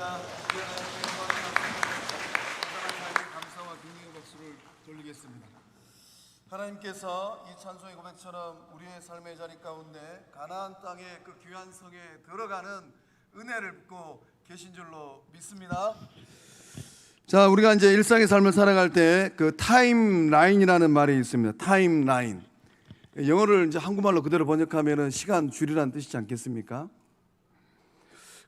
감사합니다. 감사와 긍휼의 박수를 돌리겠습니다. 하나님께서 이 찬송의 고백처럼 우리의 삶의 자리 가운데 가나안 땅의 그 귀한 성에 들어가는 은혜를 붓고 계신 줄로 믿습니다. 자, 우리가 이제 일상의 삶을 살아갈 때 그 타임라인이라는 말이 있습니다. 타임라인. 영어를 이제 한국말로 그대로 번역하면은 시간 줄이라는 뜻이지 않겠습니까?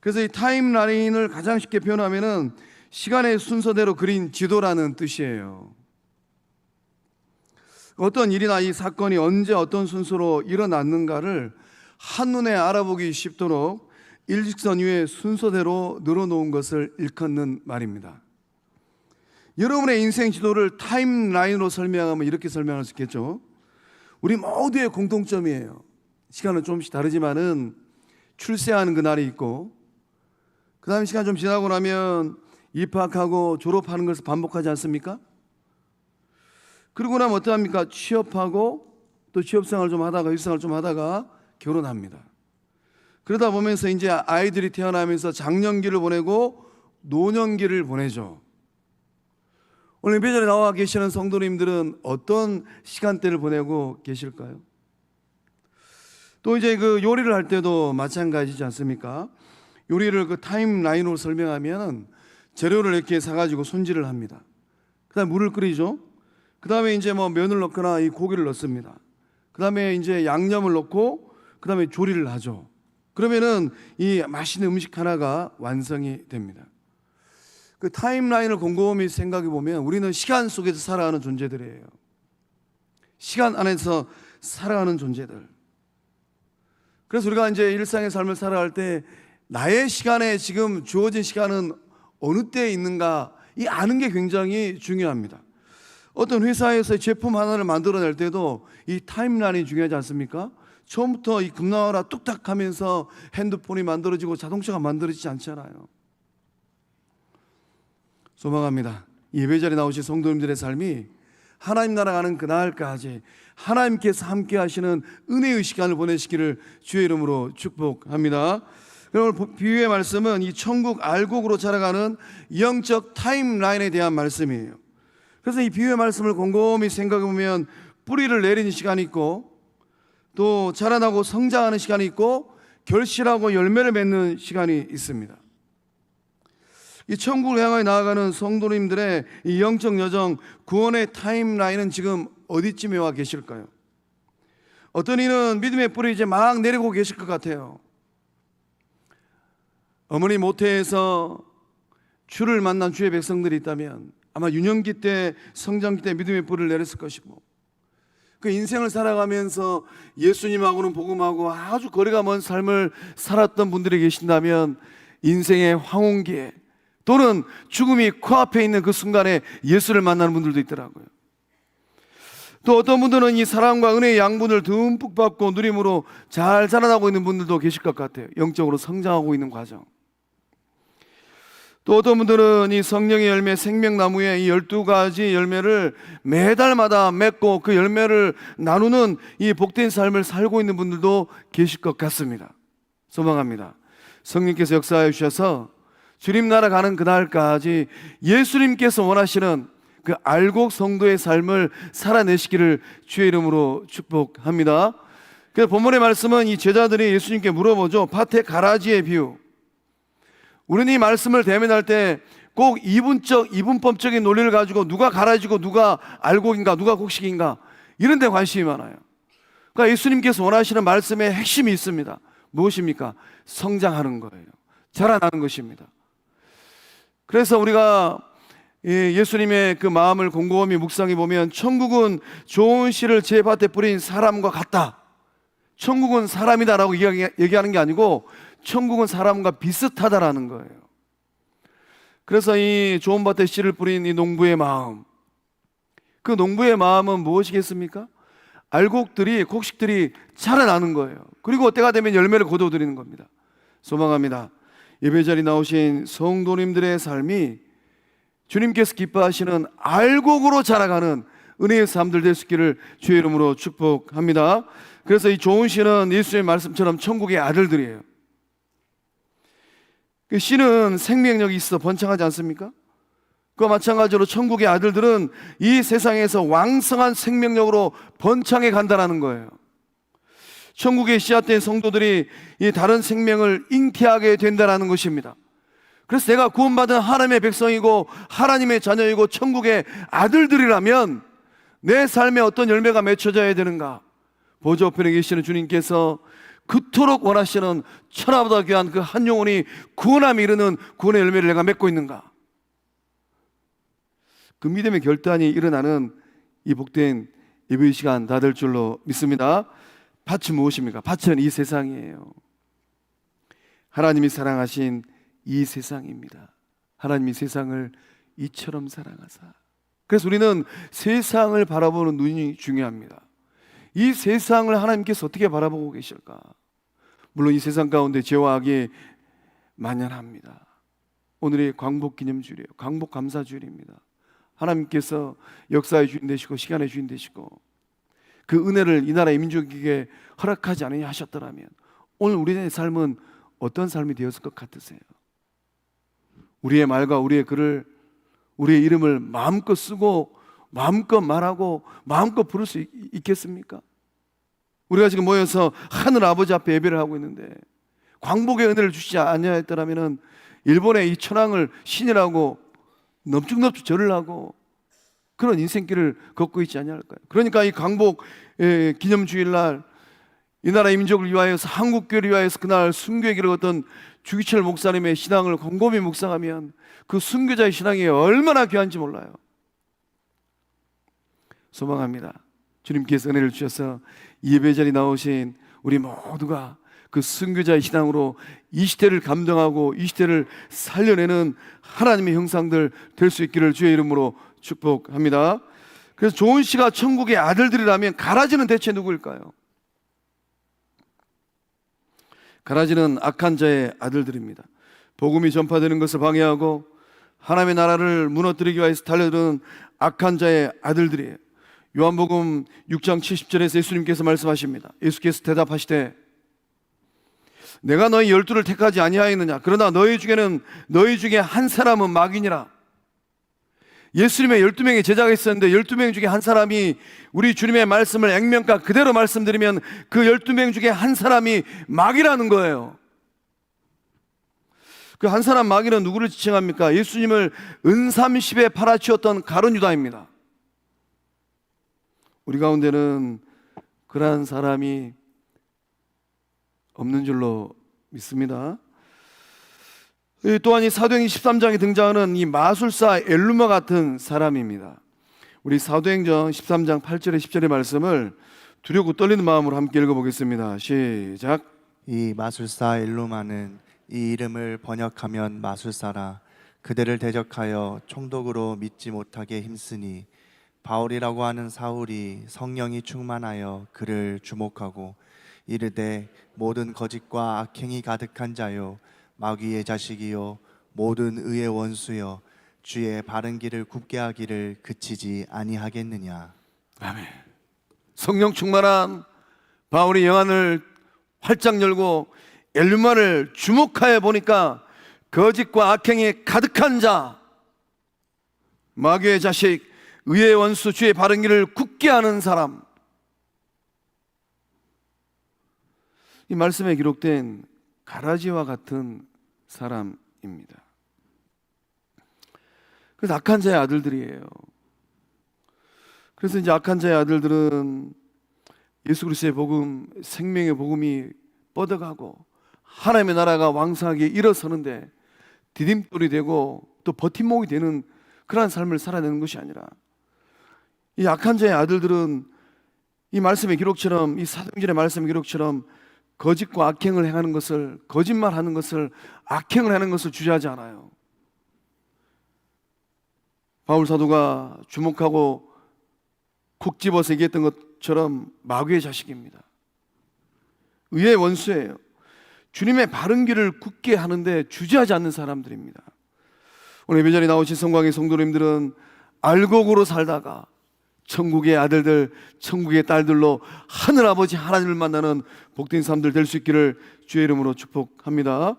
그래서 이 타임라인을 가장 쉽게 표현하면은 시간의 순서대로 그린 지도라는 뜻이에요. 어떤 일이나 이 사건이 언제 어떤 순서로 일어났는가를 한눈에 알아보기 쉽도록 일직선 위에 순서대로 늘어놓은 것을 일컫는 말입니다. 여러분의 인생 지도를 타임라인으로 설명하면 이렇게 설명할 수 있겠죠. 우리 모두의 공통점이에요. 시간은 조금씩 다르지만은 출세하는 그날이 있고, 그 다음에 시간 좀 지나고 나면 입학하고 졸업하는 것을 반복하지 않습니까? 그러고 나면 어떡합니까? 취업하고 또 취업생활 좀 하다가 일생활 좀 하다가 결혼합니다. 그러다 보면서 이제 아이들이 태어나면서 장년기를 보내고 노년기를 보내죠. 오늘 예배전에 나와 계시는 성도님들은 어떤 시간대를 보내고 계실까요? 또 이제 그 요리를 할 때도 마찬가지지 않습니까? 요리를 그 타임라인으로 설명하면 재료를 이렇게 사가지고 손질을 합니다. 그 다음에 물을 끓이죠. 그 다음에 이제 뭐 면을 넣거나 이 고기를 넣습니다. 그 다음에 이제 양념을 넣고 그 다음에 조리를 하죠. 그러면은 이 맛있는 음식 하나가 완성이 됩니다. 그 타임라인을 곰곰이 생각해 보면 우리는 시간 속에서 살아가는 존재들이에요. 시간 안에서 살아가는 존재들. 그래서 우리가 이제 일상의 삶을 살아갈 때 나의 시간에 지금 주어진 시간은 어느 때에 있는가 이 아는 게 굉장히 중요합니다. 어떤 회사에서 제품 하나를 만들어낼 때도 이 타임라인이 중요하지 않습니까? 처음부터 이 금나와라 뚝딱 하면서 핸드폰이 만들어지고 자동차가 만들어지지 않잖아요. 소망합니다. 예배자리에 나오신 성도님들의 삶이 하나님 나라 가는 그날까지 하나님께서 함께 하시는 은혜의 시간을 보내시기를 주의 이름으로 축복합니다. 그럼 비유의 말씀은 이 천국 알곡으로 자라가는 영적 타임라인에 대한 말씀이에요. 그래서 이 비유의 말씀을 곰곰이 생각해 보면 뿌리를 내리는 시간이 있고 또 자라나고 성장하는 시간이 있고 결실하고 열매를 맺는 시간이 있습니다. 이 천국을 향하여 나아가는 성도님들의 이 영적 여정, 구원의 타임라인은 지금 어디쯤에 와 계실까요? 어떤 이는 믿음의 뿌리 이제 막 내리고 계실 것 같아요. 어머니 모태에서 주를 만난 주의 백성들이 있다면 아마 유년기 때, 성장기 때 믿음의 뿌리를 내렸을 것이고, 그 인생을 살아가면서 예수님하고는 복음하고 아주 거리가 먼 삶을 살았던 분들이 계신다면 인생의 황혼기에 또는 죽음이 코앞에 있는 그 순간에 예수를 만나는 분들도 있더라고요. 또 어떤 분들은 이 사랑과 은혜의 양분을 듬뿍 받고 누림으로 잘 자라나고 있는 분들도 계실 것 같아요. 영적으로 성장하고 있는 과정. 또 어떤 분들은 이 성령의 열매 생명나무의 이 12가지 열매를 매달마다 맺고 그 열매를 나누는 이 복된 삶을 살고 있는 분들도 계실 것 같습니다. 소망합니다. 성령께서 역사해 주셔서 주님 나라 가는 그날까지 예수님께서 원하시는 그 알곡 성도의 삶을 살아내시기를 주의 이름으로 축복합니다. 그래서 본문의 말씀은 이 제자들이 예수님께 물어보죠. 밭의 가라지의 비유. 우리는 이 말씀을 대면할 때 꼭 이분법적인 논리를 가지고 누가 가라지고 누가 알곡인가 누가 곡식인가 이런 데 관심이 많아요. 그러니까 예수님께서 원하시는 말씀의 핵심이 있습니다. 무엇입니까? 성장하는 거예요. 자라나는 것입니다. 그래서 우리가 예수님의 그 마음을 곰곰이 묵상해 보면 천국은 좋은 씨를 제 밭에 뿌린 사람과 같다. 천국은 사람이다라고 얘기하는 게 아니고 천국은 사람과 비슷하다라는 거예요. 그래서 이 좋은 밭에 씨를 뿌린 이 농부의 마음, 그 농부의 마음은 무엇이겠습니까? 알곡들이 곡식들이 자라나는 거예요. 그리고 때가 되면 열매를 거둬들이는 겁니다. 소망합니다. 예배자리 나오신 성도님들의 삶이 주님께서 기뻐하시는 알곡으로 자라가는 은혜의 삶들 될 수 있기를 주의 이름으로 축복합니다. 그래서 이 좋은 씨는 예수의 말씀처럼 천국의 아들들이에요. 그 씨는 생명력이 있어 번창하지 않습니까? 그와 마찬가지로 천국의 아들들은 이 세상에서 왕성한 생명력으로 번창해 간다는 거예요. 천국의 씨앗된 성도들이 이 다른 생명을 잉태하게 된다는 것입니다. 그래서 내가 구원받은 하나님의 백성이고 하나님의 자녀이고 천국의 아들들이라면 내 삶에 어떤 열매가 맺혀져야 되는가? 보좌 우편에 계시는 주님께서 그토록 원하시는 천하보다 귀한 그 한 영혼이 구원함에 이르는 구원의 열매를 내가 맺고 있는가? 그 믿음의 결단이 일어나는 이 복된 예배 시간 다 될 줄로 믿습니다. 밭은 무엇입니까? 밭은 이 세상이에요. 하나님이 사랑하신 이 세상입니다. 하나님이 세상을 이처럼 사랑하사. 그래서 우리는 세상을 바라보는 눈이 중요합니다. 이 세상을 하나님께서 어떻게 바라보고 계실까? 물론 이 세상 가운데 죄와 악이 만연합니다. 오늘이 광복기념주일이에요. 광복감사주일입니다. 하나님께서 역사의 주인 되시고 시간의 주인 되시고 그 은혜를 이 나라의 민족에게 허락하지 않으냐 하셨더라면 오늘 우리의 삶은 어떤 삶이 되었을 것 같으세요? 우리의 말과 우리의 글을, 우리의 이름을 마음껏 쓰고 마음껏 말하고 마음껏 부를 수 있겠습니까? 우리가 지금 모여서 하늘 아버지 앞에 예배를 하고 있는데 광복의 은혜를 주시지 아니하였더라면 일본의 이 천황을 신이라고 넙죽넙죽 절을 하고 그런 인생길을 걷고 있지 아니할까요? 그러니까 이 광복 기념주일날 이 나라의 민족을 위하여서 한국교회를 위하여서 그날 순교의 길을 걷던 주기철 목사님의 신앙을 곰곰이 묵상하면 그 순교자의 신앙이 얼마나 귀한지 몰라요. 소망합니다. 주님께서 은혜를 주셔서 예배 자리에 나오신 우리 모두가 그 순교자의 신앙으로 이 시대를 감동하고 이 시대를 살려내는 하나님의 형상들 될 수 있기를 주의 이름으로 축복합니다. 그래서 좋은 씨가 천국의 아들들이라면 가라지는 대체 누구일까요? 가라지는 악한 자의 아들들입니다. 복음이 전파되는 것을 방해하고 하나님의 나라를 무너뜨리기 위해서 달려드는 악한 자의 아들들이에요. 요한복음 6장 70절에서 예수님께서 말씀하십니다. 예수께서 대답하시되 내가 너희 12를 택하지 아니하였느냐? 그러나 너희 중에 한 사람은 마귀니라. 예수님의 12명의 제자가 있었는데 12명 중에 한 사람이 우리 주님의 말씀을 액면가 그대로 말씀드리면 그 12명 중에 한 사람이 마귀라는 거예요. 그 한 사람 마귀는 누구를 지칭합니까? 예수님을 은삼십에 팔아치웠던 가룟 유다입니다. 우리 가운데는 그러한 사람이 없는 줄로 믿습니다. 또한 이 사도행전 13장에 등장하는 이 마술사 엘루마 같은 사람입니다. 우리 사도행전 13장 8절에 10절의 말씀을 두렵고 떨리는 마음으로 함께 읽어보겠습니다. 시작. 이 마술사 엘루마는 이 이름을 번역하면 마술사라. 그들을 대적하여 총독으로 믿지 못하게 힘쓰니 바울이라고 하는 사울이 성령이 충만하여 그를 주목하고 이르되 모든 거짓과 악행이 가득한 자요 마귀의 자식이요 모든 의의 원수요 주의 바른 길을 굽게 하기를 그치지 아니하겠느냐. 아멘. 성령 충만한 바울이 영안을 활짝 열고 엘루마를 주목하여 보니까 거짓과 악행이 가득한 자, 마귀의 자식, 의의 원수, 주의 바른 길을 굽게 하는 사람. 이 말씀에 기록된 가라지와 같은 사람입니다. 그래서 악한 자의 아들들이에요. 그래서 이제 악한 자의 아들들은 예수 그리스도의 복음, 생명의 복음이 뻗어가고 하나님의 나라가 왕성하게 일어서는데 디딤돌이 되고 또 버팀목이 되는 그러한 삶을 살아내는 것이 아니라 이 악한 자의 아들들은 이 말씀의 기록처럼, 이 사도행전의 말씀의 기록처럼 거짓과 악행을 행하는 것을, 거짓말하는 것을, 악행을 하는 것을 주저하지 않아요. 바울 사도가 주목하고 콕 집어서 얘기했던 것처럼 마귀의 자식입니다. 의의 원수예요. 주님의 바른 길을 굳게 하는데 주저하지 않는 사람들입니다. 오늘 예배자리에 나오신 성광의 성도님들은 알곡으로 살다가 천국의 아들들, 천국의 딸들로 하늘아버지 하나님을 만나는 복된 사람들 될 수 있기를 주의 이름으로 축복합니다.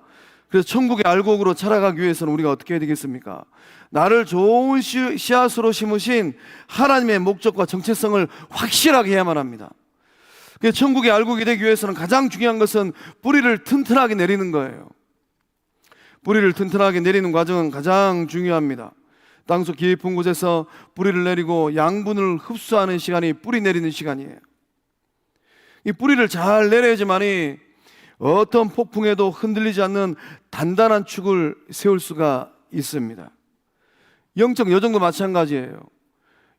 그래서 천국의 알곡으로 자라가기 위해서는 우리가 어떻게 해야 되겠습니까? 나를 좋은 씨앗으로 심으신 하나님의 목적과 정체성을 확실하게 해야만 합니다. 그래서 천국의 알곡이 되기 위해서는 가장 중요한 것은 뿌리를 튼튼하게 내리는 거예요. 뿌리를 튼튼하게 내리는 과정은 가장 중요합니다. 땅속 깊은 곳에서 뿌리를 내리고 양분을 흡수하는 시간이 뿌리 내리는 시간이에요. 이 뿌리를 잘 내려야지만이 어떤 폭풍에도 흔들리지 않는 단단한 축을 세울 수가 있습니다. 영적 여정도 마찬가지예요.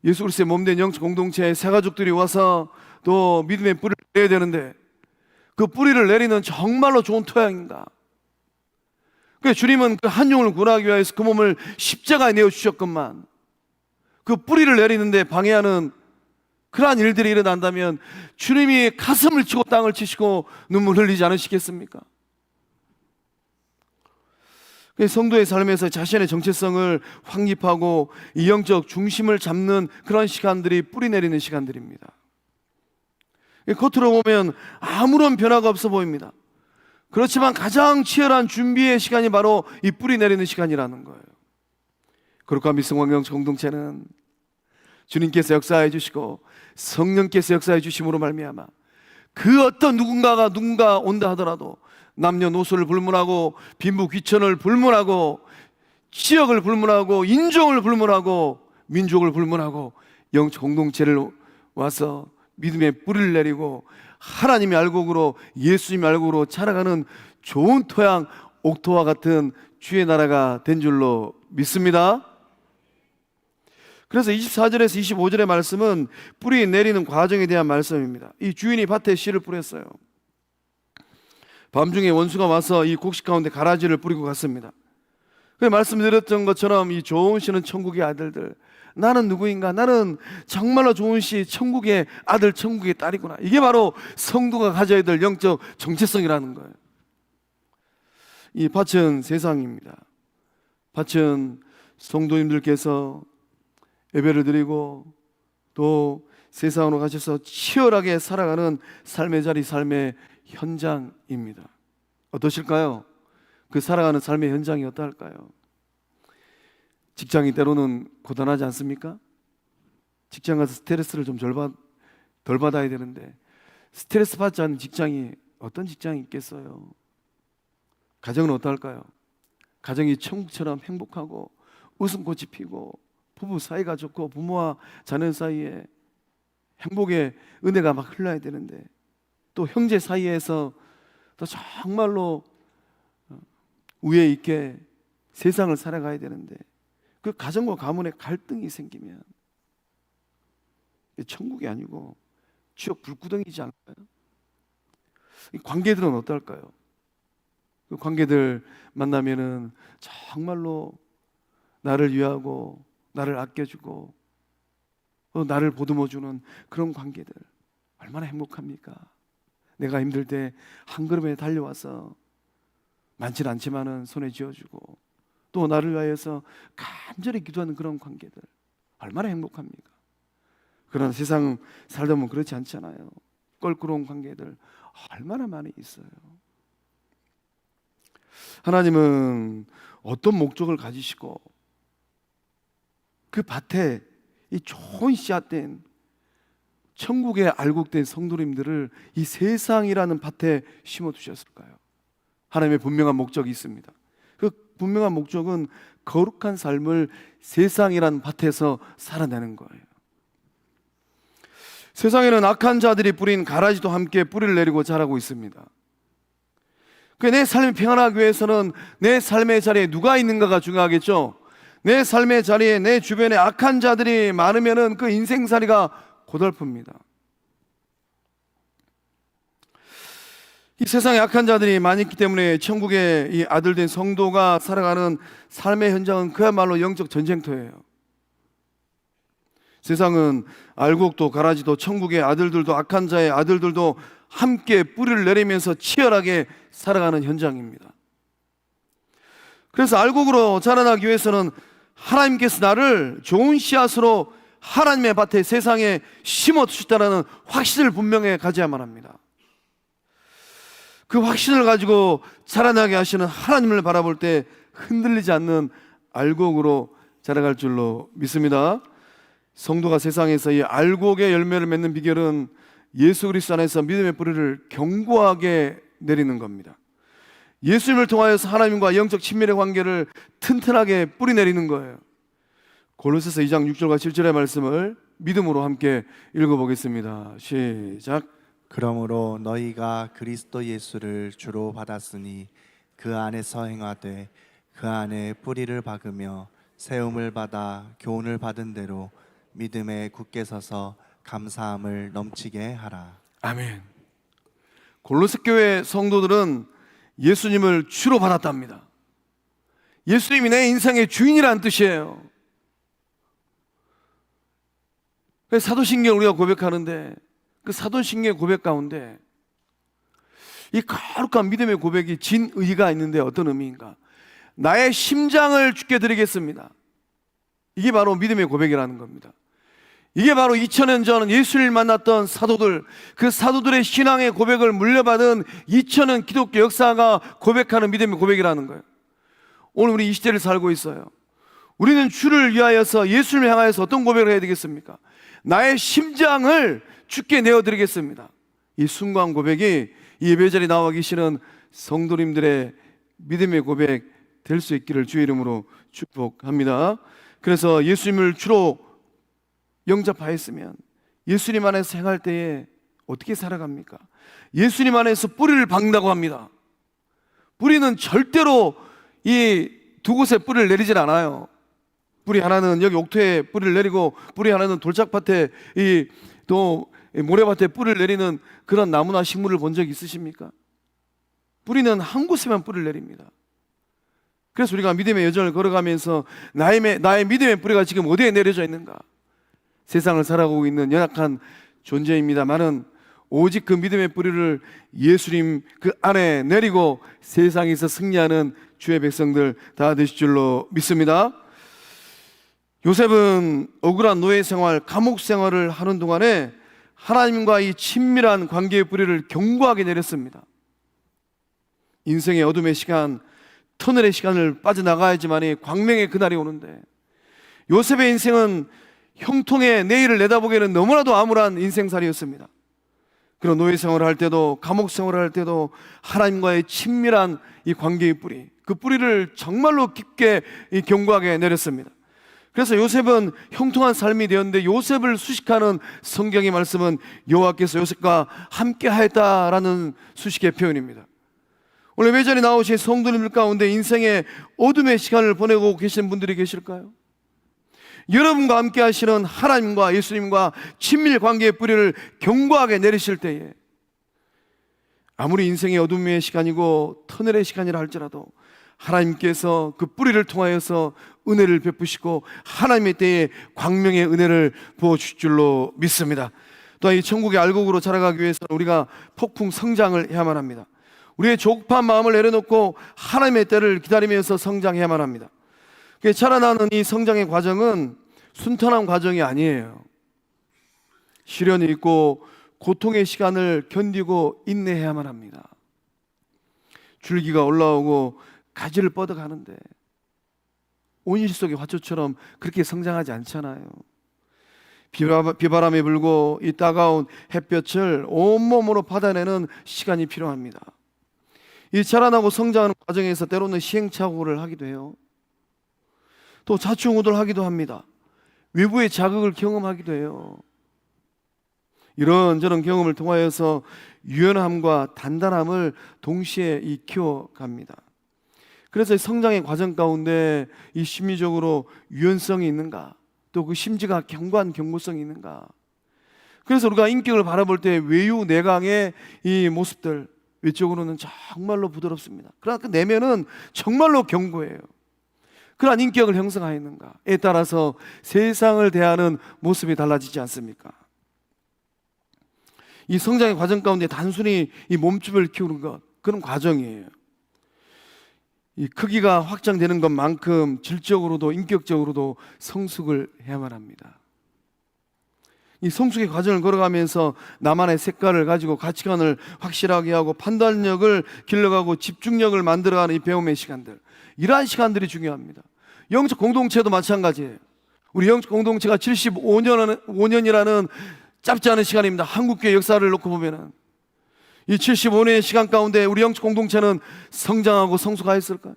예수 그리스도의 몸된 영적 공동체에 새 가족들이 와서 또 믿음의 뿌리를 내야 되는데 그 뿌리를 내리는 정말로 좋은 토양인가? 그래서 주님은 그 한 영을 구원하기 위해서 그 몸을 십자가에 내어주셨건만 그 뿌리를 내리는데 방해하는 그러한 일들이 일어난다면 주님이 가슴을 치고 땅을 치시고 눈물 흘리지 않으시겠습니까? 성도의 삶에서 자신의 정체성을 확립하고 이 영적 중심을 잡는 그런 시간들이 뿌리 내리는 시간들입니다. 겉으로 보면 아무런 변화가 없어 보입니다. 그렇지만 가장 치열한 준비의 시간이 바로 이 뿌리 내리는 시간이라는 거예요. 거룩한 미성광명 공동체는 주님께서 역사해 주시고 성령께서 역사해 주심으로 말미암아 그 어떤 누군가 온다 하더라도 남녀노소를 불문하고 빈부 귀천을 불문하고 지역을 불문하고 인종을 불문하고 민족을 불문하고 영적 공동체를 와서 믿음의 뿌리를 내리고 하나님의 알곡으로 예수님의 알곡으로 자라가는 좋은 토양 옥토와 같은 주의 나라가 된 줄로 믿습니다. 그래서 24절에서 25절의 말씀은 뿌리 내리는 과정에 대한 말씀입니다. 이 주인이 밭에 씨를 뿌렸어요. 밤중에 원수가 와서 이 곡식 가운데 가라지를 뿌리고 갔습니다. 말씀드렸던 것처럼 이 좋은 씨는 천국의 아들들, 나는 누구인가? 나는 정말로 좋은 씨, 천국의 아들, 천국의 딸이구나. 이게 바로 성도가 가져야 될 영적 정체성이라는 거예요. 이 밭은 세상입니다. 밭은 성도님들께서 예배를 드리고 또 세상으로 가셔서 치열하게 살아가는 삶의 자리, 삶의 현장입니다. 어떠실까요? 그 살아가는 삶의 현장이 어떠할까요? 직장이 때로는 고단하지 않습니까? 직장 가서 스트레스를 좀 덜 받아야 되는데 스트레스 받지 않는 직장이 어떤 직장이 있겠어요? 가정은 어떨까요? 가정이 천국처럼 행복하고 웃음꽃이 피고 부부 사이가 좋고 부모와 자녀 사이에 행복의 은혜가 막 흘러야 되는데 또 형제 사이에서 또 정말로 우애 있게 세상을 살아가야 되는데 그 가정과 가문에 갈등이 생기면 천국이 아니고 지옥 불구덩이지 않을까요? 이 관계들은 어떨까요? 그 관계들 만나면은 정말로 나를 위하고 나를 아껴주고 나를 보듬어주는 그런 관계들 얼마나 행복합니까? 내가 힘들 때 한 걸음에 달려와서 많지는 않지만은 손에 쥐어주고 또 나를 위하여서 간절히 기도하는 그런 관계들 얼마나 행복합니까? 그러나 세상 살다 보면 그렇지 않잖아요. 껄끄러운 관계들 얼마나 많이 있어요. 하나님은 어떤 목적을 가지시고 그 밭에 이 좋은 씨앗된 천국에 알곡된 성도님들을 이 세상이라는 밭에 심어두셨을까요? 하나님의 분명한 목적이 있습니다. 그 분명한 목적은 거룩한 삶을 세상이라는 밭에서 살아내는 거예요. 세상에는 악한 자들이 뿌린 가라지도 함께 뿌리를 내리고 자라고 있습니다. 내 삶이 평안하기 위해서는 내 삶의 자리에 누가 있는가가 중요하겠죠. 내 삶의 자리에 내 주변에 악한 자들이 많으면은 그 인생살이가 고달픕니다. 이 세상에 악한 자들이 많이 있기 때문에 천국의 이 아들된 성도가 살아가는 삶의 현장은 그야말로 영적 전쟁터예요. 세상은 알곡도 가라지도 천국의 아들들도 악한 자의 아들들도 함께 뿌리를 내리면서 치열하게 살아가는 현장입니다. 그래서 알곡으로 자라나기 위해서는 하나님께서 나를 좋은 씨앗으로 하나님의 밭에 세상에 심어두셨다는 확신을 분명히 가져야만 합니다. 그 확신을 가지고 자라나게 하시는 하나님을 바라볼 때 흔들리지 않는 알곡으로 자라갈 줄로 믿습니다. 성도가 세상에서 이 알곡의 열매를 맺는 비결은 예수 그리스도 안에서 믿음의 뿌리를 견고하게 내리는 겁니다. 예수님을 통하여서 하나님과 영적 친밀의 관계를 튼튼하게 뿌리 내리는 거예요. 골로새서 2장 6절과 7절의 말씀을 믿음으로 함께 읽어보겠습니다. 시작. 그러므로 너희가 그리스도 예수를 주로 받았으니 그 안에서 행하되 그 안에 뿌리를 박으며 세움을 받아 교훈을 받은 대로 믿음에 굳게 서서 감사함을 넘치게 하라. 아멘. 골로새 교회 성도들은 예수님을 주로 받았답니다. 예수님이 내 인생의 주인이라는 뜻이에요. 사도신경 우리가 고백하는데 그 사도신경 고백 가운데 이 거룩한 믿음의 고백이 진의가 있는데 어떤 의미인가? 나의 심장을 주께 드리겠습니다. 이게 바로 믿음의 고백이라는 겁니다. 이게 바로 2000년 전 예수를 만났던 사도들, 그 사도들의 신앙의 고백을 물려받은 2000년 기독교 역사가 고백하는 믿음의 고백이라는 거예요. 오늘 우리 이 시대를 살고 있어요. 우리는 주를 위하여서 예수를 향하여서 어떤 고백을 해야 되겠습니까? 나의 심장을 주께 내어드리겠습니다. 이 순간 고백이 이 예배 자리에 나와 계시는 성도님들의 믿음의 고백 될 수 있기를 주의 이름으로 축복합니다. 그래서 예수님을 주로 영접하였으면 예수님 안에서 행할 때에 어떻게 살아갑니까? 예수님 안에서 뿌리를 박는다고 합니다. 뿌리는 절대로 이 두 곳에 뿌리를 내리질 않아요. 뿌리 하나는 여기 옥토에 뿌리를 내리고 뿌리 하나는 돌짝밭에 또 모래밭에 뿌리를 내리는 그런 나무나 식물을 본 적 있으십니까? 뿌리는 한 곳에만 뿌리를 내립니다. 그래서 우리가 믿음의 여정을 걸어가면서 나의 믿음의 뿌리가 지금 어디에 내려져 있는가? 세상을 살아가고 있는 연약한 존재입니다만은 오직 그 믿음의 뿌리를 예수님 그 안에 내리고 세상에서 승리하는 주의 백성들 다 되실 줄로 믿습니다. 요셉은 억울한 노예 생활, 감옥 생활을 하는 동안에 하나님과 이 친밀한 관계의 뿌리를 견고하게 내렸습니다. 인생의 어둠의 시간, 터널의 시간을 빠져나가야지만이 광명의 그날이 오는데 요셉의 인생은 형통의 내일을 내다보기에는 너무나도 암울한 인생살이었습니다. 그런 노예 생활을 할 때도 감옥 생활을 할 때도 하나님과의 친밀한 이 관계의 뿌리, 그 뿌리를 정말로 깊게 견고하게 내렸습니다. 그래서 요셉은 형통한 삶이 되었는데 요셉을 수식하는 성경의 말씀은 여호와께서 요셉과 함께 하였다라는 수식의 표현입니다. 오늘 예배자리에 나오신 성도님들 가운데 인생의 어둠의 시간을 보내고 계신 분들이 계실까요? 여러분과 함께 하시는 하나님과 예수님과 친밀 관계의 뿌리를 견고하게 내리실 때에 아무리 인생의 어둠의 시간이고 터널의 시간이라 할지라도 하나님께서 그 뿌리를 통하여서 은혜를 베푸시고 하나님의 때에 광명의 은혜를 부어주실 줄로 믿습니다. 또한 이 천국의 알곡으로 자라가기 위해서는 우리가 폭풍 성장을 해야만 합니다. 우리의 조급한 마음을 내려놓고 하나님의 때를 기다리면서 성장해야만 합니다. 자라나는 이 성장의 과정은 순탄한 과정이 아니에요. 시련이 있고 고통의 시간을 견디고 인내해야만 합니다. 줄기가 올라오고 가지를 뻗어가는데 온실 속의 화초처럼 그렇게 성장하지 않잖아요. 비바람이 불고 이 따가운 햇볕을 온몸으로 받아내는 시간이 필요합니다. 이 자라나고 성장하는 과정에서 때로는 시행착오를 하기도 해요. 또 좌충우돌하기도 합니다. 외부의 자극을 경험하기도 해요. 이런저런 경험을 통하여서 유연함과 단단함을 동시에 키워갑니다. 그래서 성장의 과정 가운데 이 심리적으로 유연성이 있는가, 또 그 심지가 견고한 견고성이 있는가. 그래서 우리가 인격을 바라볼 때 외유 내강의 이 모습들, 외적으로는 정말로 부드럽습니다. 그러나 그 내면은 정말로 견고해요. 그러한 인격을 형성하였는가에 따라서 세상을 대하는 모습이 달라지지 않습니까? 이 성장의 과정 가운데 단순히 이 몸집을 키우는 것, 그런 과정이에요. 이 크기가 확장되는 것만큼 질적으로도 인격적으로도 성숙을 해야만 합니다. 이 성숙의 과정을 걸어가면서 나만의 색깔을 가지고 가치관을 확실하게 하고 판단력을 길러가고 집중력을 만들어가는 이 배움의 시간들, 이러한 시간들이 중요합니다. 영적 공동체도 마찬가지예요. 우리 영적 공동체가 75년이라는 짧지 않은 시간입니다. 한국교회 역사를 놓고 보면은 이 75년의 시간 가운데 우리 영적 공동체는 성장하고 성숙하였을까요?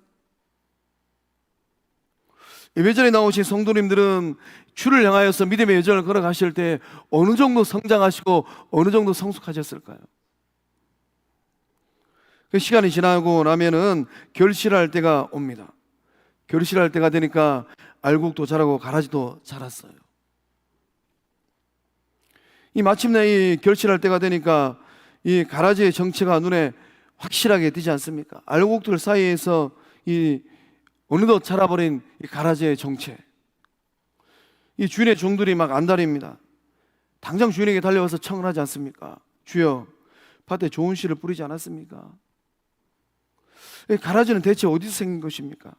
예배전에 나오신 성도님들은 주를 향하여서 믿음의 여정을 걸어가실 때 어느 정도 성장하시고 어느 정도 성숙하셨을까요? 그 시간이 지나고 나면은 결실할 때가 옵니다. 결실할 때가 되니까 알곡도 자라고 가라지도 자랐어요. 이 마침내 이 결실할 때가 되니까 이 가라지의 정체가 눈에 확실하게 띄지 않습니까? 알곡들 사이에서 이 어느덧 자라버린 이 가라지의 정체, 이 주인의 종들이 막 안달입니다. 당장 주인에게 달려와서 청을 하지 않습니까? 주여, 밭에 좋은 씨를 뿌리지 않았습니까? 이 가라지는 대체 어디서 생긴 것입니까?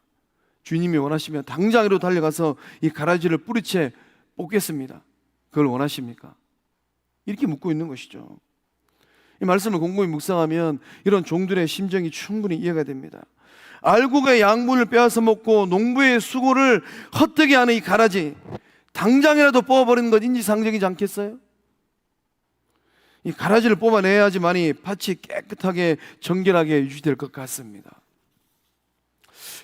주님이 원하시면 당장으로 달려가서 이 가라지를 뿌리채 뽑겠습니다. 그걸 원하십니까? 이렇게 묻고 있는 것이죠. 이 말씀을 곰곰이 묵상하면 이런 종들의 심정이 충분히 이해가 됩니다. 알곡의 양분을 빼앗아 먹고 농부의 수고를 헛되게 하는 이 가라지, 당장이라도 뽑아버리는 것 인지상정이지 않겠어요? 이 가라지를 뽑아내야지만이 밭이 깨끗하게 정결하게 유지될 것 같습니다.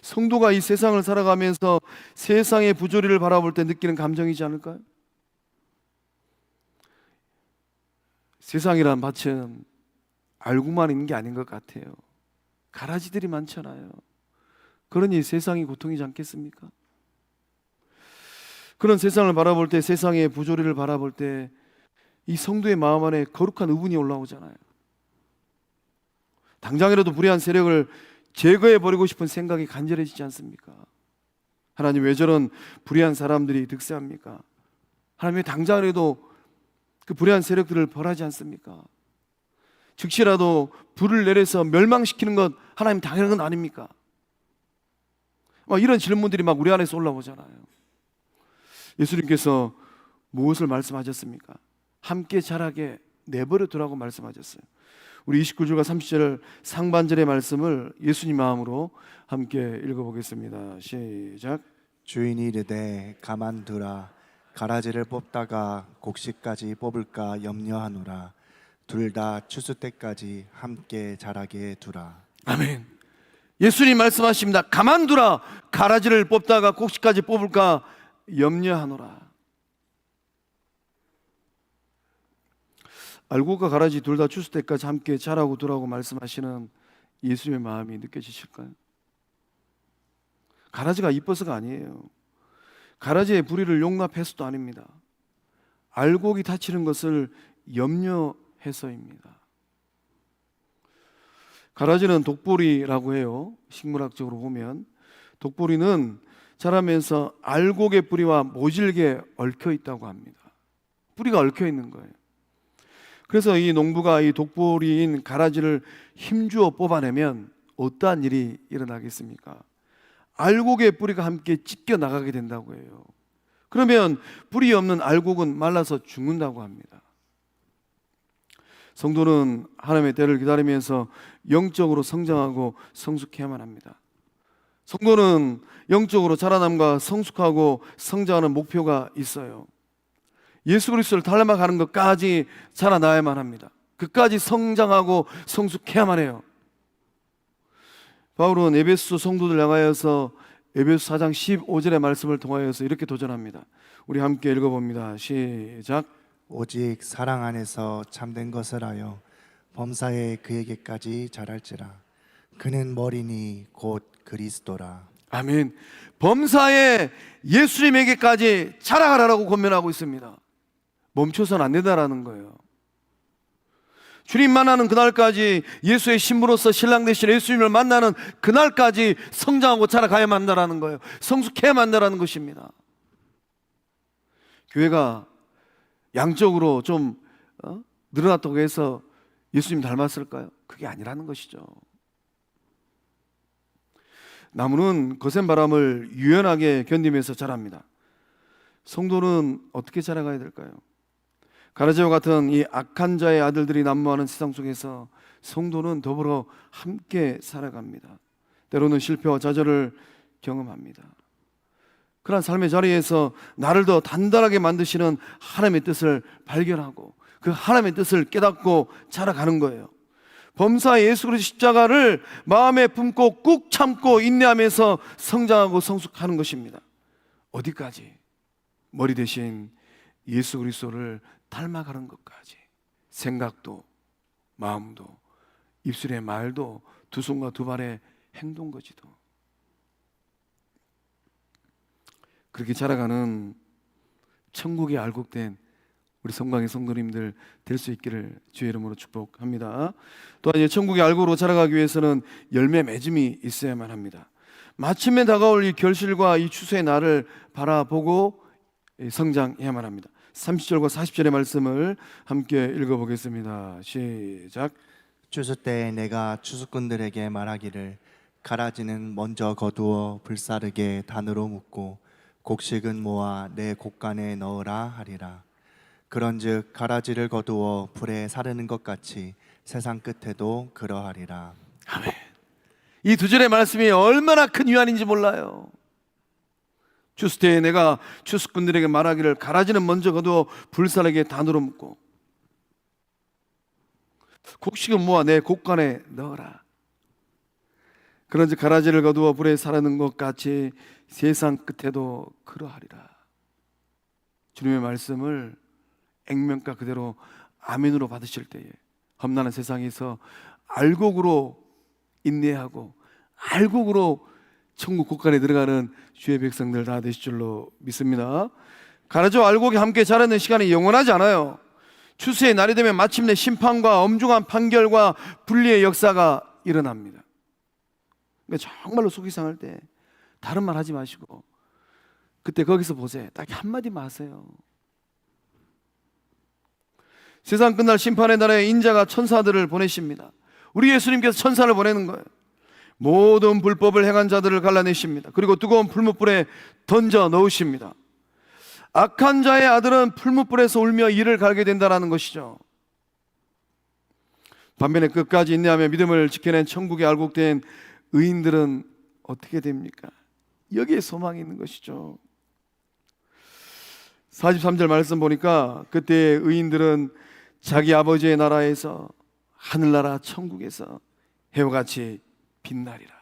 성도가 이 세상을 살아가면서 세상의 부조리를 바라볼 때 느끼는 감정이지 않을까요? 세상이란 밭은 알고만 있는 게 아닌 것 같아요. 가라지들이 많잖아요. 그러니 세상이 고통이지 않겠습니까? 그런 세상을 바라볼 때, 세상의 부조리를 바라볼 때 이 성도의 마음 안에 거룩한 의분이 올라오잖아요. 당장이라도 불의한 세력을 제거해버리고 싶은 생각이 간절해지지 않습니까? 하나님, 왜 저런 불의한 사람들이 득세합니까? 하나님, 왜 당장이라도 그 불의한 세력들을 벌하지 않습니까? 즉시라도 불을 내려서 멸망시키는 것 하나님 당연한 건 아닙니까? 이런 질문들이 막 우리 안에서 올라오잖아요. 예수님께서 무엇을 말씀하셨습니까? 함께 자라게 내버려 두라고 말씀하셨어요. 우리 29절과 30절 상반절의 말씀을 예수님 마음으로 함께 읽어보겠습니다. 시작. 주인이 이르되 가만두라. 가라지를 뽑다가 곡식까지 뽑을까 염려하노라. 둘 다 추수 때까지 함께 자라게 두라. 아멘. 예수님 말씀하십니다. 가만두라. 가라지를 뽑다가 곡식까지 뽑을까 염려하노라. 알곡과 가라지 둘 다 추수 때까지 함께 자라고 두라고 말씀하시는 예수님의 마음이 느껴지실까요? 가라지가 이뻐서가 아니에요. 가라지의 불의를 용납해서도 아닙니다. 알곡이 다치는 것을 염려해서입니다. 가라지는 독보리라고 해요. 식물학적으로 보면 독보리는 자라면서 알곡의 뿌리와 모질게 얽혀 있다고 합니다. 뿌리가 얽혀 있는 거예요. 그래서 이 농부가 이 독보리인 가라지를 힘주어 뽑아내면 어떠한 일이 일어나겠습니까? 알곡의 뿌리가 함께 찢겨 나가게 된다고 해요. 그러면 뿌리 없는 알곡은 말라서 죽는다고 합니다. 성도는 하나님의 때를 기다리면서 영적으로 성장하고 성숙해야만 합니다. 성도는 영적으로 자라남과 성숙하고 성장하는 목표가 있어요. 예수 그리스도를 닮아가는 것까지 자라나야만 합니다. 그까지 성장하고 성숙해야만 해요. 바울은 에베소 성도들 향하여서 에베소 4장 15절의 말씀을 통하여서 이렇게 도전합니다. 우리 함께 읽어봅니다. 시작. 오직 사랑 안에서 참된 것을 하여 범사에 그에게까지 자랄지라. 그는 머리니 곧 그리스도라. 아멘. 범사에 예수님에게까지 자라가라고 권면하고 있습니다. 멈춰서는 안 된다라는 거예요. 주님 만나는 그날까지, 예수의 신부로서 신랑 되신 예수님을 만나는 그날까지 성장하고 자라가야만 한다는 거예요. 성숙해야만 한다는 것입니다. 교회가 양적으로 좀 늘어났다고 해서 예수님 닮았을까요? 그게 아니라는 것이죠. 나무는 거센 바람을 유연하게 견디면서 자랍니다. 성도는 어떻게 자라가야 될까요? 가라지와 같은 이 악한 자의 아들들이 난무하는 세상 속에서 성도는 더불어 함께 살아갑니다. 때로는 실패와 좌절을 경험합니다. 그러한 삶의 자리에서 나를 더 단단하게 만드시는 하나님의 뜻을 발견하고 그 하나님의 뜻을 깨닫고 자라가는 거예요. 범사 예수 그리스도 십자가를 마음에 품고 꾹 참고 인내하면서 성장하고 성숙하는 것입니다. 어디까지? 머리 대신 예수 그리스도를 닮아가는 것까지. 생각도 마음도 입술의 말도 두 손과 두 발의 행동거지도. 그렇게 자라가는 천국에 알곡된 우리 성광의 성도님들 될 수 있기를 주의 이름으로 축복합니다. 또한 천국의 알곡으로 자라가기 위해서는 열매 맺음이 있어야만 합니다. 마침내 다가올 이 결실과 이 추수의 날을 바라보고 성장해야만 합니다. 30절과 40절의 말씀을 함께 읽어보겠습니다. 시작. 추수 때에 내가 추수꾼들에게 말하기를 가라지는 먼저 거두어 불사르게 단으로 묶고 곡식은 모아 내 곡간에 넣으라 하리라. 그런즉 가라지를 거두어 불에 사르는 것 같이 세상 끝에도 그러하리라. 아멘. 이 두 절의 말씀이 얼마나 큰 위안인지 몰라요. 추수 때에 내가 추수꾼들에게 말하기를 가라지는 먼저 거두어 불사르게 단으로 묶고 곡식은 모아 내 곡간에 넣어라. 그런즉 가라지를 거두어 불에 사르는 것 같이 세상 끝에도 그러하리라. 주님의 말씀을 액면가 그대로 아멘으로 받으실 때에 험난한 세상에서 알곡으로 인내하고 알곡으로 천국 곳간에 들어가는 주의 백성들 다 되실 줄로 믿습니다. 가라지와 알곡이 함께 자라는 시간이 영원하지 않아요. 추수의 날이 되면 마침내 심판과 엄중한 판결과 분리의 역사가 일어납니다. 그러니까 정말로 속이 상할 때 다른 말 하지 마시고 그때 거기서 보세요. 딱 한마디만 하세요. 세상 끝날 심판의 날에 인자가 천사들을 보내십니다. 우리 예수님께서 천사를 보내는 거예요. 모든 불법을 행한 자들을 갈라내십니다. 그리고 뜨거운 풀무불에 던져 넣으십니다. 악한 자의 아들은 풀무불에서 울며 이를 갈게 된다는 것이죠. 반면에 끝까지 인내하며 믿음을 지켜낸 천국에 알곡된 의인들은 어떻게 됩니까? 여기에 소망이 있는 것이죠. 43절 말씀 보니까 그때 의인들은 자기 아버지의 나라에서 하늘나라 천국에서 해와 같이 빛나리라.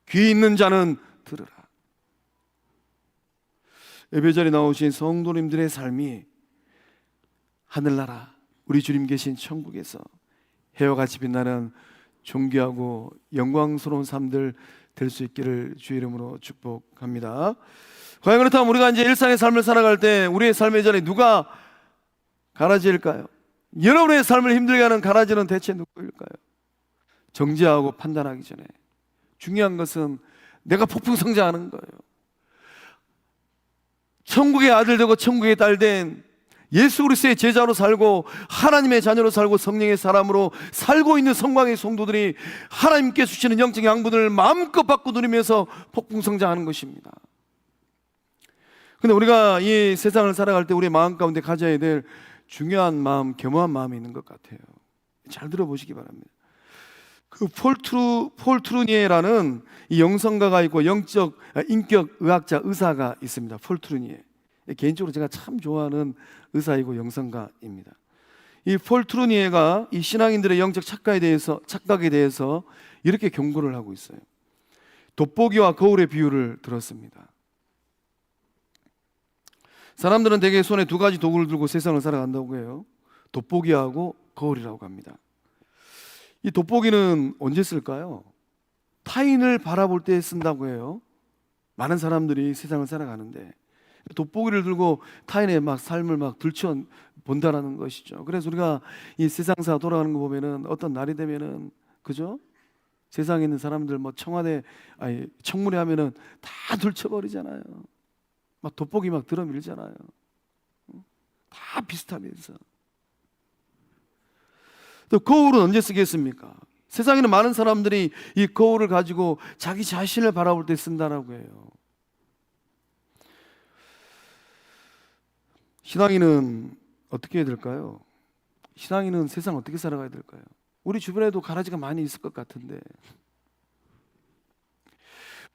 귀 있는 자는 들으라. 예배자리에 나오신 성도님들의 삶이 하늘나라 우리 주님 계신 천국에서 해와 같이 빛나는 존귀하고 영광스러운 삶들 될 수 있기를 주의 이름으로 축복합니다. 과연 그렇다면 우리가 이제 일상의 삶을 살아갈 때 우리의 삶의 자리에 누가 가라지일까요? 여러분의 삶을 힘들게 하는 가라지는 대체 누구일까요? 정지하고 판단하기 전에 중요한 것은 내가 폭풍 성장하는 거예요. 천국의 아들 되고 천국의 딸 된 예수 그리스도의 제자로 살고 하나님의 자녀로 살고 성령의 사람으로 살고 있는 성광의 성도들이 하나님께 주시는 영적인 양분을 마음껏 받고 누리면서 폭풍 성장하는 것입니다. 근데 우리가 이 세상을 살아갈 때 우리의 마음 가운데 가져야 될 중요한 마음, 겸허한 마음이 있는 것 같아요. 잘 들어보시기 바랍니다. 그 폴 트루니에라는 이 영성가가 있고 인격 의학자 의사가 있습니다. 폴 트루니에. 개인적으로 제가 참 좋아하는 의사이고 영성가입니다. 이 폴 트루니에가 이 신앙인들의 영적 착각에 대해서 이렇게 경고를 하고 있어요. 돋보기와 거울의 비유를 들었습니다. 사람들은 대개 손에 두 가지 도구를 들고 세상을 살아간다고 해요. 돋보기하고 거울이라고 합니다. 이 돋보기는 언제 쓸까요? 타인을 바라볼 때 쓴다고 해요. 많은 사람들이 세상을 살아가는데 돋보기를 들고 타인의 삶을 들춰 본다라는 것이죠. 그래서 우리가 이 세상사 돌아가는 거 보면은 어떤 날이 되면은 그죠? 세상에 있는 사람들 청문회 하면은 다 들춰버리잖아요. 돋보기 들어밀잖아요. 다 비슷하면서. 또 거울은 언제 쓰겠습니까? 세상에는 많은 사람들이 이 거울을 가지고 자기 자신을 바라볼 때 쓴다라고 해요. 신앙인은 어떻게 해야 될까요? 신앙인은 세상 어떻게 살아가야 될까요? 우리 주변에도 가라지가 많이 있을 것 같은데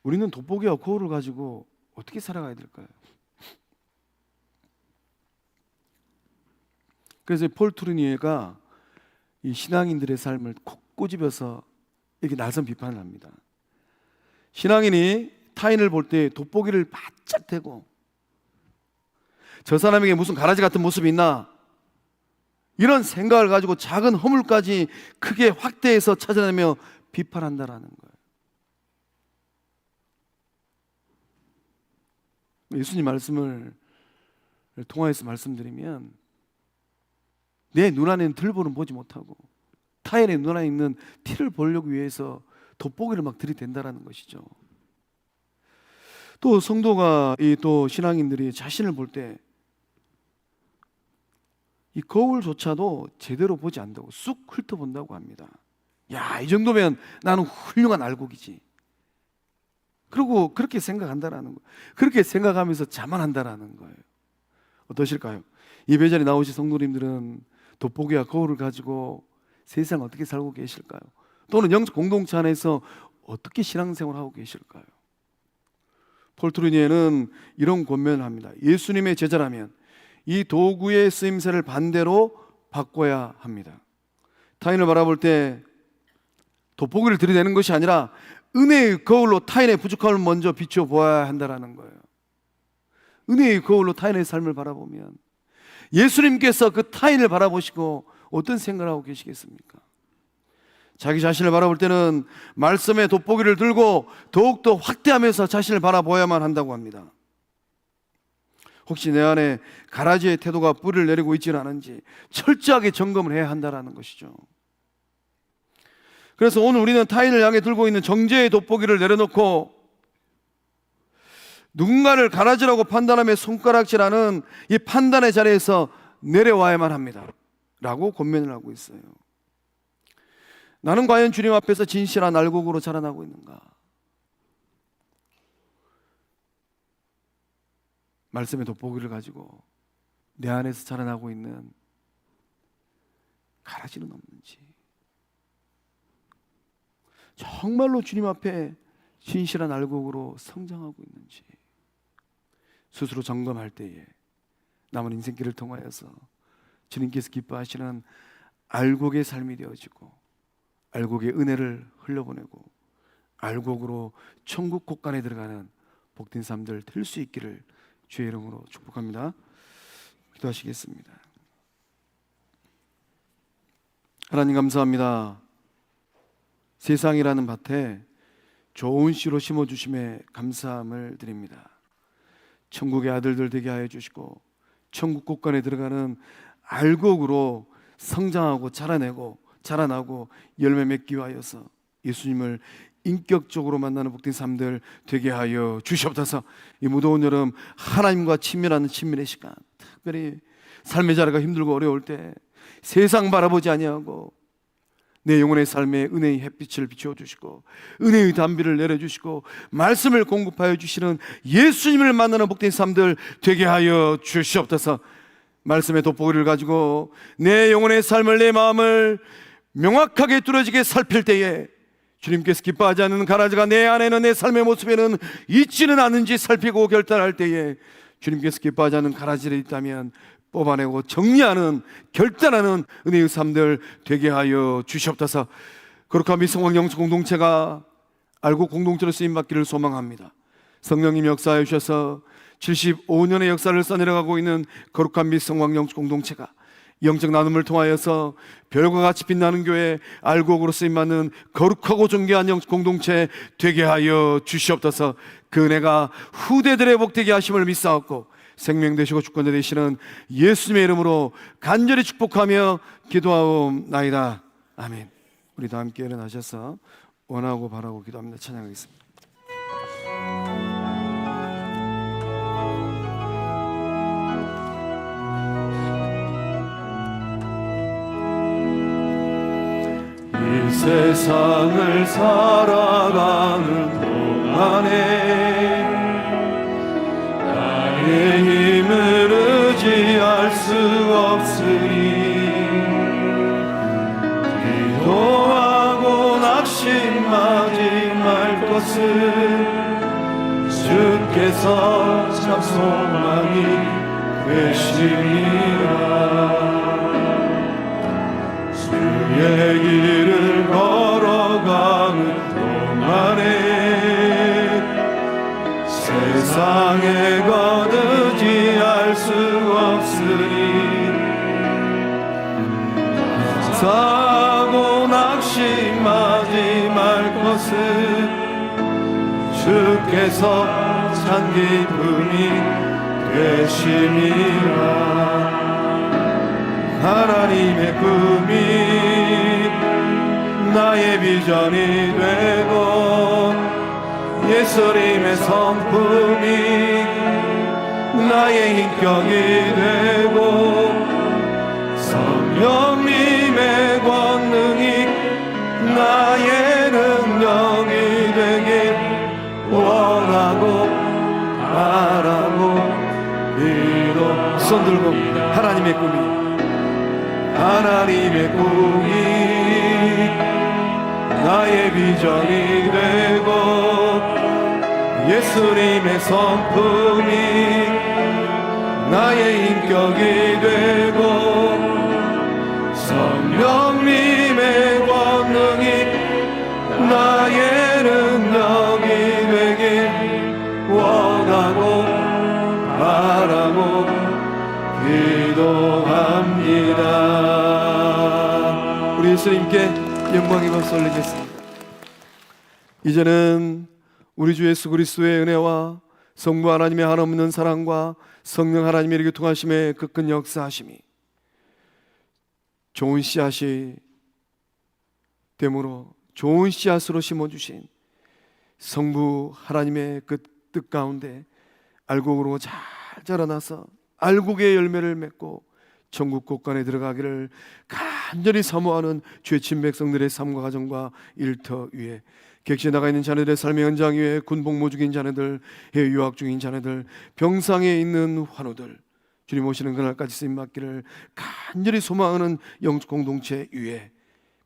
우리는 돋보기와 거울을 가지고 어떻게 살아가야 될까요? 그래서 폴 트루니에가 이 신앙인들의 삶을 콕 꼬집어서 이렇게 날선 비판을 합니다. 신앙인이 타인을 볼 때 돋보기를 바짝 대고 저 사람에게 무슨 가라지 같은 모습이 있나, 이런 생각을 가지고 작은 허물까지 크게 확대해서 찾아내며 비판한다라는 거예요. 예수님 말씀을 통하여서 말씀드리면 내 눈 안에는 들보는 보지 못하고 타인의 눈 안에 있는 티를 보려고 위해서 돋보기를 막 들이댄다라는 것이죠. 또 성도가 또 신앙인들이 자신을 볼 때 이 거울조차도 제대로 보지 않는다고 쑥 훑어본다고 합니다. 야, 이 정도면 나는 훌륭한 알곡이지. 그리고 그렇게 생각한다라는 거, 그렇게 생각하면서 자만한다라는 거예요. 어떠실까요? 이 배전에 나오신 성도님들은 돋보기와 거울을 가지고 세상 어떻게 살고 계실까요? 또는 영적 공동체 안에서 어떻게 신앙생활을 하고 계실까요? 폴 트루니에는 이런 권면을 합니다. 예수님의 제자라면 이 도구의 쓰임새를 반대로 바꿔야 합니다. 타인을 바라볼 때 돋보기를 들이대는 것이 아니라 은혜의 거울로 타인의 부족함을 먼저 비춰보아야 한다는 거예요. 은혜의 거울로 타인의 삶을 바라보면 예수님께서 그 타인을 바라보시고 어떤 생각을 하고 계시겠습니까? 자기 자신을 바라볼 때는 말씀의 돋보기를 들고 더욱더 확대하면서 자신을 바라보아야만 한다고 합니다. 혹시 내 안에 가라지의 태도가 뿌리를 내리고 있지는 않은지 철저하게 점검을 해야 한다는 것이죠. 그래서 오늘 우리는 타인을 향해 들고 있는 정죄의 돋보기를 내려놓고 누군가를 가라지라고 판단하며 손가락질하는 이 판단의 자리에서 내려와야만 합니다 라고 권면을 하고 있어요. 나는 과연 주님 앞에서 진실한 알곡으로 자라나고 있는가? 말씀의 돋보기를 가지고 내 안에서 자라나고 있는 가라지는 없는지, 정말로 주님 앞에 진실한 알곡으로 성장하고 있는지 스스로 점검할 때에 남은 인생길을 통하여서 주님께서 기뻐하시는 알곡의 삶이 되어지고 알곡의 은혜를 흘려보내고 알곡으로 천국 곳간에 들어가는 복된 삶들 될 수 있기를 주의 이름으로 축복합니다. 기도하시겠습니다. 하나님 감사합니다. 세상이라는 밭에 좋은 씨로 심어주심에 감사함을 드립니다. 천국의 아들들 되게 하여 주시고 천국 곳간에 들어가는 알곡으로 성장하고 자라나고 열매 맺기 위하여서 예수님을 인격적으로 만나는 복된 삶들 되게 하여 주시옵소서. 이 무더운 여름 하나님과 친밀한 친밀의 시간, 특별히 삶의 자리가 힘들고 어려울 때 세상 바라보지 아니하고 내 영혼의 삶에 은혜의 햇빛을 비추어 주시고 은혜의 담비를 내려주시고 말씀을 공급하여 주시는 예수님을 만나는 복된 삶들 되게 하여 주시옵소서. 말씀의 돋보기를 가지고 내 영혼의 삶을, 내 마음을 명확하게 뚫어지게 살필 때에 주님께서 기뻐하지 않는 가라지가 내 안에는, 내 삶의 모습에는 있지는 않은지 살피고 결단할 때에 주님께서 기뻐하지 않는 가라지를 있다면 뽑아내고 정리하는, 결단하는 은혜의 삶들 되게 하여 주시옵소서. 거룩한 미성황 영적 공동체가 알고 공동체로 쓰임받기를 소망합니다. 성령님 역사해 주셔서 75년의 역사를 써내려가고 있는 거룩한 미성황 영적 공동체가 영적 나눔을 통하여서 별과 같이 빛나는 교회, 알곡으로 쓰임받는 거룩하고 존귀한 영적 공동체 되게 하여 주시옵소서. 그 은혜가 후대들의 복되게 하심을 믿사옵고 생명 되시고 주권자 되시는 예수님의 이름으로 간절히 축복하며 기도하옵나이다. 아멘. 우리 다 함께 일어나셔서 원하고 바라고 기도합니다. 찬양하겠습니다. 이 세상을 살아가는 동안에 나의 힘을 의지할 수 없어 것은 주께서 참 소망이 되시니라. 주의 길을 걸어가는 동안에 세상에 거두지할 수 없으니 사고 낙심하지 말 것은 주께서 참 기쁨이 되심이라. 하나님의 꿈이 나의 비전이 되고 예수님의 성품이 나의 인격이 되고 성령님의 권능이 나의 능력이 되길 원하고 바라고 기도. 손 들고 하나님의 꿈이 나의 비전이 되고 예수님의 성품이 나의 인격이 되고 성령님의 권능이 나의 능력이 되길 원하고 바라고 기도합니다. 우리 예수님께 영광의 박수 올리겠습니다. 이제는 우리 주 예수 그리스도의 은혜와 성부 하나님의 한없는 사랑과 성령 하나님의 이렇게 통하심의 그 큰 역사하심이 좋은 씨앗이 됨으로 좋은 씨앗으로 심어주신 성부 하나님의 그 뜻 가운데 알곡으로 잘 자라나서 알곡의 열매를 맺고 천국 곳간에 들어가기를 간절히 사모하는 주의 친 백성들의 삶과 가정과 일터 위에 객지에 나가 있는 자녀들의 삶의 현장 위에 군복무 중인 자녀들, 해외 유학 중인 자녀들, 병상에 있는 환우들, 주님 오시는 그날까지 쓰임 받기를 간절히 소망하는 영적 공동체 위에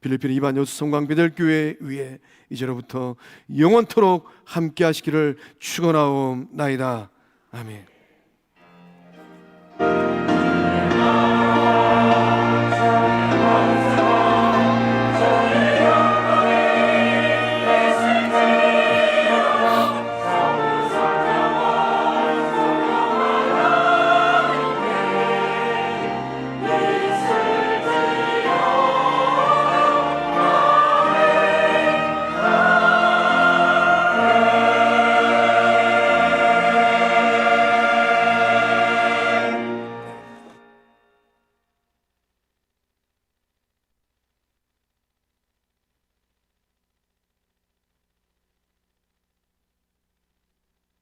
필리핀 이반 여수 성광 베델교회 위에 이제로부터 영원토록 함께 하시기를 축원하옵나이다. 아멘.